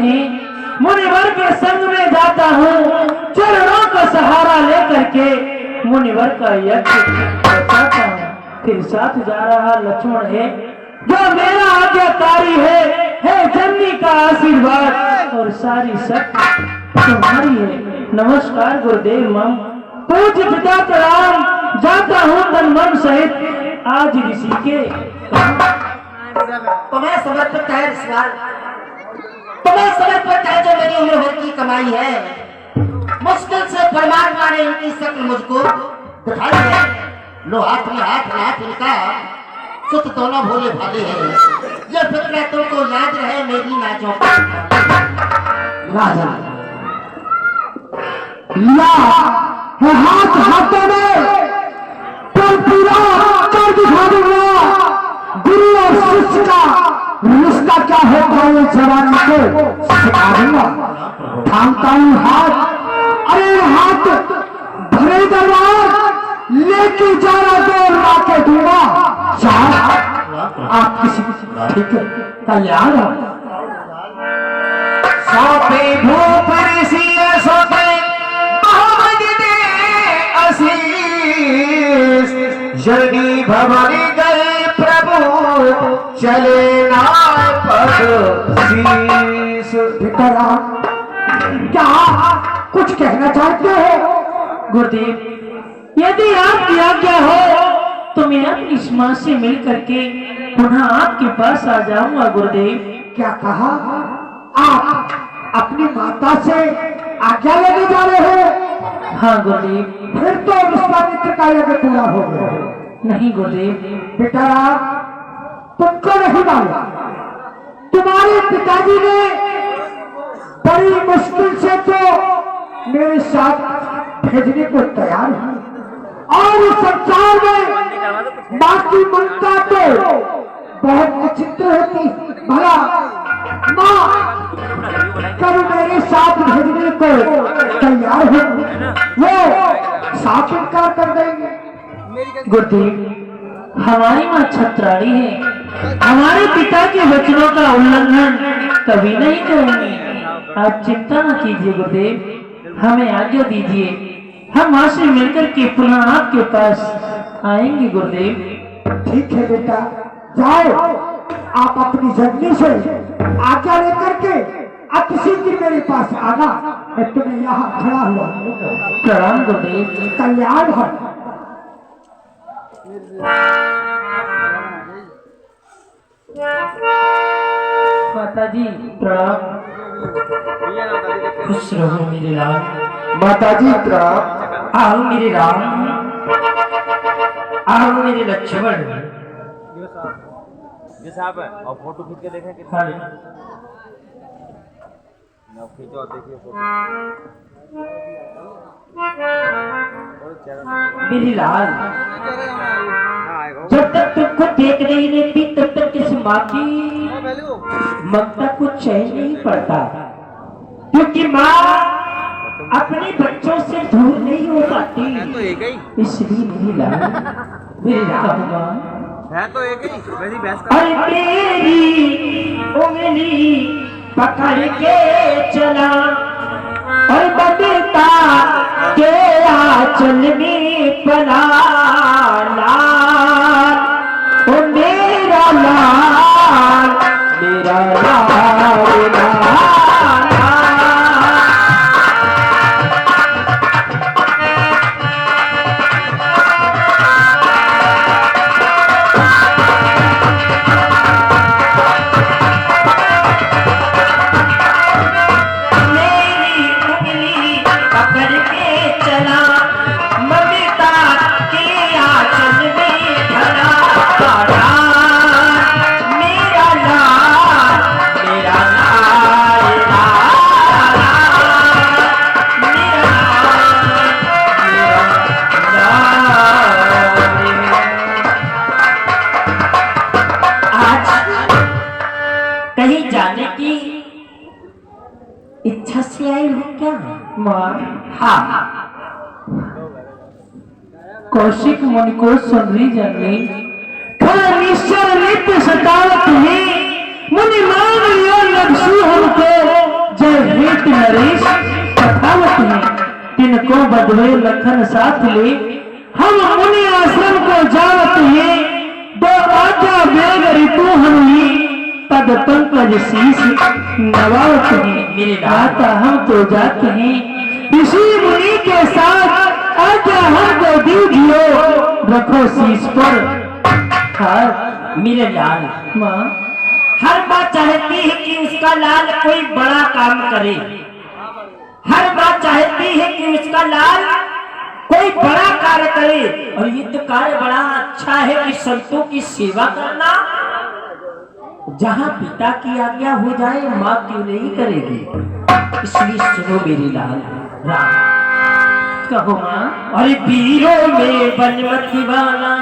हैं, मुनिवर के संग में जाता हूँ, चरणों का सहारा लेकर के मुनिवर का यज्ञ बचाता हूँ। फिर साथ जा रहा लक्ष्मण है जो मेरा आज्ञाकारी है जननी का आशीर्वाद और सारी शक्ति तुम्हारी है। नमस्कार गुरुदेव मम, पूज्य पिता प्रणाम, जाता हूँ तन मन सहित आज ऋषि के। तुम्हें समर्पित है ऋषिवाल, तुम्हें समर्पित है जो मेरी उम्र भर की कमाई है। मुश्किल से परमात्मा ने इनकी शक्ल मुझको दिखाई है। लो हाथ में हाथ नाथ इनका, सुत दोनों भोले भाले हैं। ये फिक्र तुमको याद रहे मेरी नाजों राजा लिया है हाथ हाथों में, कल पूरा कर दिखा दूंगा। गुरु और शिष्य का रिश्ता क्या होता है जवान को सिखा दूंगा। थामता हूँ हाथ, अरे हाथ भरे दरबार लेके जाना तो ला के दूंगा। आप किसी ठीक है तैयार हो? सौंपे भूप ऋषि सौंपे अहमद दे आशीष, जल्दी भवानी गए प्रभु चले ना पग शीश। क्या कुछ कहना चाहते हो? गुरुदेव, यदि आपकी आज्ञा हो तो मैं अपनी मां से मिल करके पुनः आपके पास आ जाऊंगा। गुरुदेव, क्या कहा? आप अपनी माता से आज्ञा लेने जा रहे हो? हाँ गुरुदेव। फिर तो विश्वामित्र का यज्ञ पूरा हो गया। नहीं गुरुदेव। बेटा तुमको नहीं मालूम, तुम्हारे पिताजी ने बड़ी मुश्किल से तो मेरे साथ भेजने को तैयार है। और इस संसार में माँ की ममता तो बहुत विचित्र होती। भला माँ कब मेरे साथ भेजने को तैयार हो, वो साफ इनकार कर देंगे। गुरुदेव, हमारी माँ छत्राड़ी है, हमारे पिता के वचनों का उल्लंघन कभी नहीं करेंगे। आप चिंता न कीजिए गुरुदेव, हमें आज्ञा दीजिए, हम माँ से मिलकर के पुनः आपके पास आएंगे। गुरुदेव ठीक है बेटा, जाओ आप अपनी जर्नी से आज्ञा लेकर के अब शीघ्र मेरे पास आना। मैं तुम्हें यहाँ खड़ा हुआ प्रणाम गुरुदेव। कल्याण हो। माता जी प्रणाम। खुश रहो मेरे लाल। माता जी प्रणाम। आओ मेरे राम, आओ मेरे लक्ष्मण। जी साहब है, और फोटो खींच के देखें कितना खींचो, देखिए फोटो। मेरी लाल, जब तक तुमको देख नहीं लेती तब तक किस माँ की ममता को चैन नहीं पड़ता, क्योंकि माँ अपने बच्चों से दूर नहीं हो पाती। तो एक ही, इसलिए मेरी लाल, मेरी राम है तो एक ही, वैसी बहस अरे तेरी उंगली पकड़ के चला और बदता के आंचल में पला लाल, ओ मेरा लाल, मेरा लाल, लाल। कहीं जाने की इच्छा से आई हो क्या माँ? हाँ, कौशिक मुनि को सुनरी जननी निश्चर नित्य सतावत ही मुनि मान लियो लक्ष्मी हमको नित्य नरेश कथावत है, तिनको बदवे लखन साथ ले, हम मुनि आश्रम को जावत है, दो आजा बेग ऋतु हनुई, पद पंकज शीश नवावत है। मेरे दाता हम तो जाते हैं ऋषि मुनि के साथ, आजा हमको दीजिए, रखो शीश पर हाथ। मेरे लाल, माँ हर बात चाहती है कि उसका लाल कोई बड़ा काम करे, हर बात चाहती है कि उसका लाल कोई बड़ा कार्य करे, और ये तो कार्य बड़ा अच्छा है कि संतों की सेवा करना। जहाँ पिता की आज्ञा हो जाए माँ क्यों नहीं करेगी। इसलिए सुनो मेरी लाल राम, कहो माँ। और वीरों में बनमती वाला,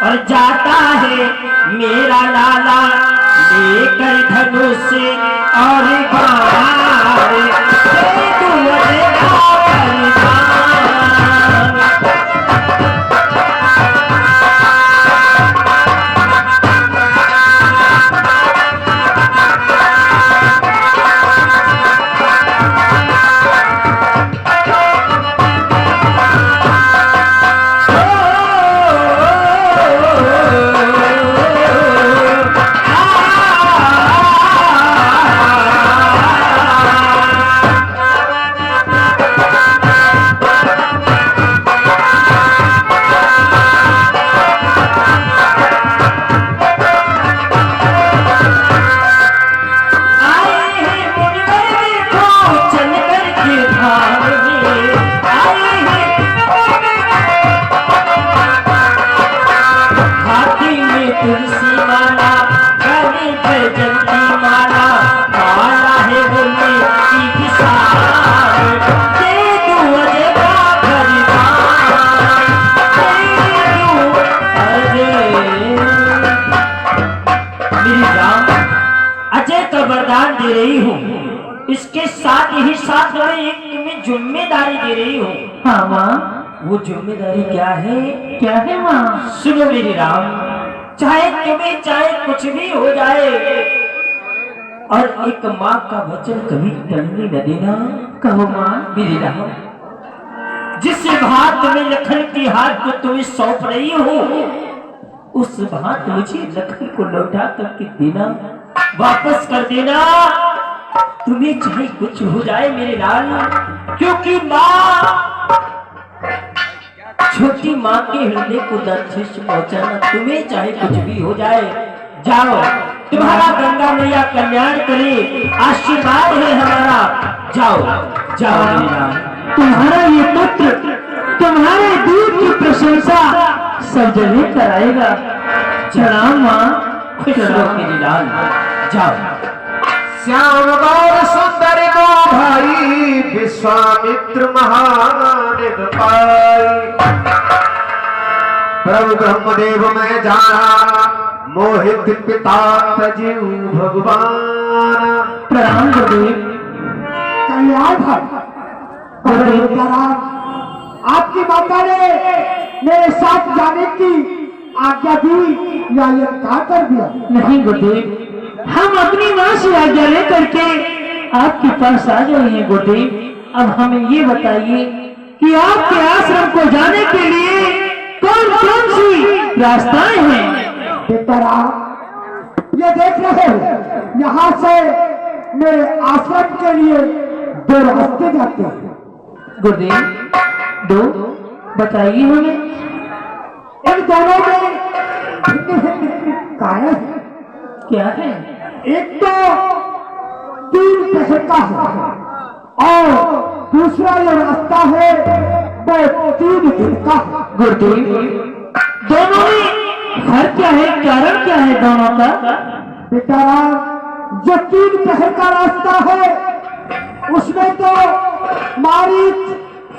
और जाता है मेरा लाला लेकर धनुष और बाण, दे दुअरेगा बलिदान। वरदान दे रही हूँ, इसके साथ ही साथ मैं एक तुम्हें जिम्मेदारी दे रही हूँ। हाँ माँ। वो जिम्मेदारी क्या है? क्या है माँ? सुनो मेरी राम, चाहे तुम्हें चाहे कुछ भी हो जाए, और एक माँ का वचन कभी टलने न देना। कहो माँ। मेरी राम, जिस हाथ में लखन की हाथ को तुम्हें सौंप रही हो, उस हाथ मुझे लखन को लौटा करके देना, वापस कर देना। तुम्हें चाहे कुछ हो जाए मेरे लाल, क्योंकि माँ, छोटी माँ के हृदय को दर्द पहुंचाना, तुम्हें चाहे कुछ भी हो जाए। जाओ, तुम्हारा गंगा मैया कल्याण करे, आशीर्वाद है हमारा। जाओ जाओ मेरे लाल। तुम्हारा ये पुत्र तुम्हारे दूध की प्रशंसा सब जगह कराएगा। प्रणाम माँ। खुश रहो मेरी लाल, जाओ। श्याम गौर सुंदर गो भाई, विश्वामित्र महादेव पाई। प्रभु ब्रह्मदेव में जाना, मोहित पिता तजीव भगवान। प्रणाम गुरुदेव। कल्याण भाई, आपकी माता ने मेरे साथ जाने की आज्ञा दी या ये इनकार कर दिया? नहीं गुरुदेव, हम अपनी माँ से आज्ञा लेकर के आपके पास आ गए हैं गुरुदेव। अब हमें ये बताइए कि आपके आश्रम को जाने के लिए कौन कौन सी रास्ताएं हैं? बेटा, ये देख रहे हो, यहाँ से मेरे आश्रम के लिए दो रास्ते जाते हैं। गुरुदेव, दो बताइए हमें। इन दोनों में भिन्न भिन्न कारण है। क्या है? एक तो 3 प्रहर का है, और दूसरा जो रास्ता है वो 3 दिन का है। गुरुदेव, दोनों में फर्क क्या है, कारण क्या है दोनों का? बेटा, जो 3 प्रहर का रास्ता है उसमें तो मारीच,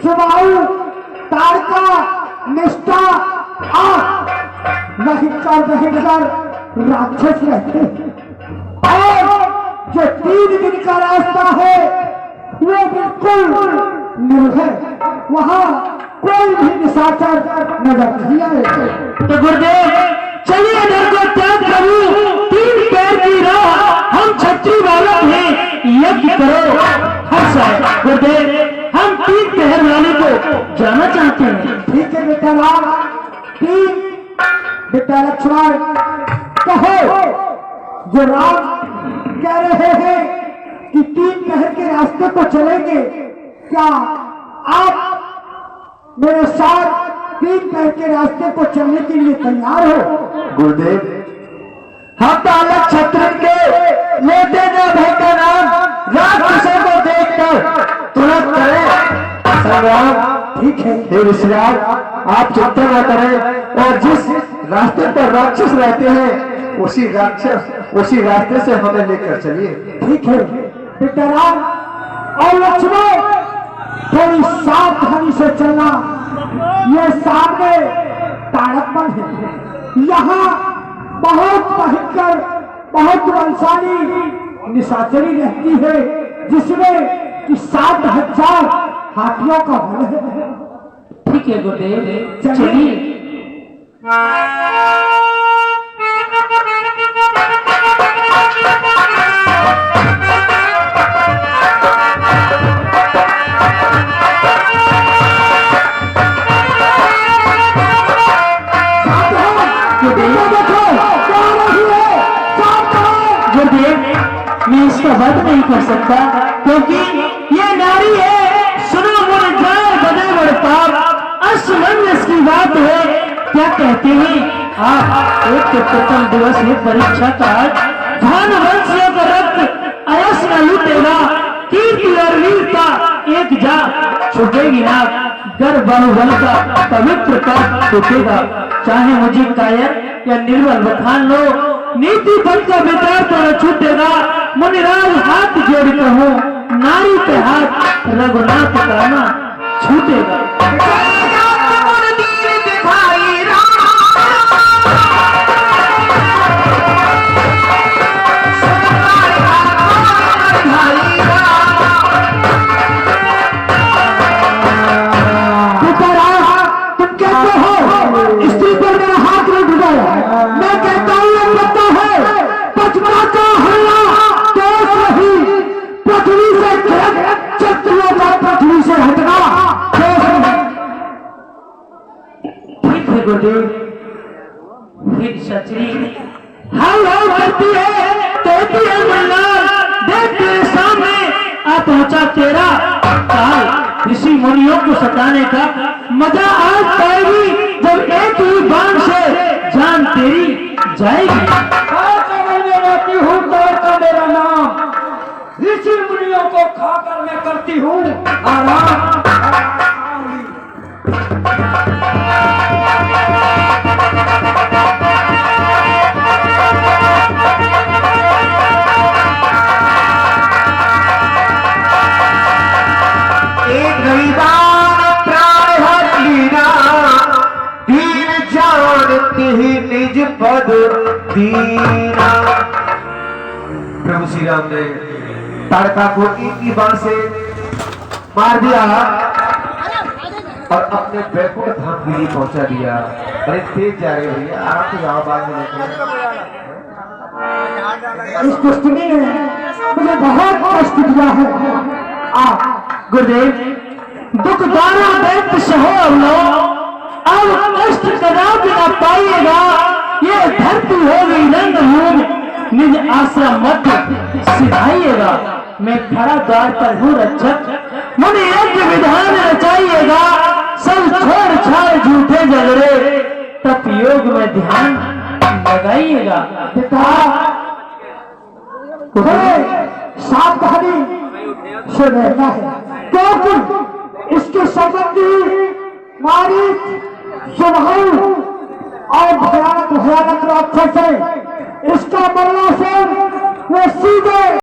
सुबाहु, तारका, निष्ठा, भयंकर राक्षस रहते हैं। और जो 3 दिन का रास्ता है वो बिल्कुल निर्भय, वहाँ कोई भी निशाचर नजर नहीं आए। तो गुरुदेव, चलिए डर को त्याग करूं, 3 पैर की राह हम छत्री बालक हैं, यज्ञ करो, हर अच्छा है गुरुदेव, हम 3 पहर वाले को जाना चाहते हैं। ठीक है बेटा राम, 3 बेटा लक्ष्मण कहो। जो राम कह रहे हैं कि 3 पहर के रास्ते को चलेंगे, क्या आप मेरे साथ 3 पहर के रास्ते को चलने के लिए तैयार हो? गुरुदेव, हम बालक क्षत्रिय के लेते न भय का नाम राक्षसों को देखकर तुरंत करें संग्राम। ठीक है हे ऋषिराज, आप चिंता न करें और जिस रास्ते पर राक्षस रहते हैं उसी रास्ते से हमें लेकर चलिए। ठीक है बेटा राम और लक्ष्मण, थोड़ी सावधानी से चलना। ये सामने ताड़कमन है, यहाँ बहुत भयंकर, बहुत बलशाली निशाचरी रहती है, जिसमें कि 7,000 हाथियों का बल है। ठीक है गुरुदेव, चलिए। चलिए। गुरुदेव, मैं इसका वध नहीं कर सकता क्योंकि ये नारी है। सुनो मोर जाए बदे मोर पाप, असमंजस की बात है। क्या कहते हैं आप? एक तो प्रथम दिवस है परीक्षा का, धन वंशियों का रक्त अयस न लूटेगा, कीर्ति और वीरता एक जा छुटेगी ना, गर्भ बाहुबल का पवित्र कर टूटेगा। चाहे मुझे कायर या निर्बल बखान लो, नीति बल का विचार तो न छूटेगा। मुनिराज हाथ जोड़ कहूँ, नारी पे हाथ रघुनाथ का ना छूटेगा। तुम कहते हो स्त्री पर मेरा हाथ नहीं डुबाया, मैं कहता हूँ ये पता है पचमा का हल्ला देश रही, पृथ्वी से क्षत्रियों का पृथ्वी से हटना देश नहीं। ठीक है गुरुदेव, फिर सचरी हाउ हाउ करती है, कहती है मल्लाल, देख तेरे सामने आ पहुंचा तेरा काल। ऋषि मुनियों को सताने का मजा आज पाएगी जब एक ही बाण से जान तेरी जाएगी। रहती हूँ का मेरा नाम, ऋषि मुनियों को खाकर मैं करती हूँ आराम। एक गरीबान प्राण हर लीना, दीन जानते ही निज पद दीना। प्रभु श्री राम ने ताड़का को एक ही बाण से मार दिया और अपने बैकुंठ धाम के लिए पहुंचा दिया। अरे तेज जा रहे भैया, आराम से जाओ, बाद में इस कुश्ती ने मुझे बहुत कष्ट दिया है। गुरुदेव, दुख दाना दैत्य सहो अवलो, अब कष्ट कदापि न पाइएगा। ये धरती होगी रंग भूमि, निज आश्रम मध्य सिधाइएगा। मैं खड़ा द्वार पर हूँ रक्षक, मुनि यज्ञ विधान रचाइएगा। सब छोड़ छाड़ झूठे झगड़े, तप योग में ध्यान लगाइएगा। सावधानी से रहना है, क्योंकि इसके संबंधी मारिच, सुबह और भयानक भयानक राक्षस है। इसका मरना से वो सीधे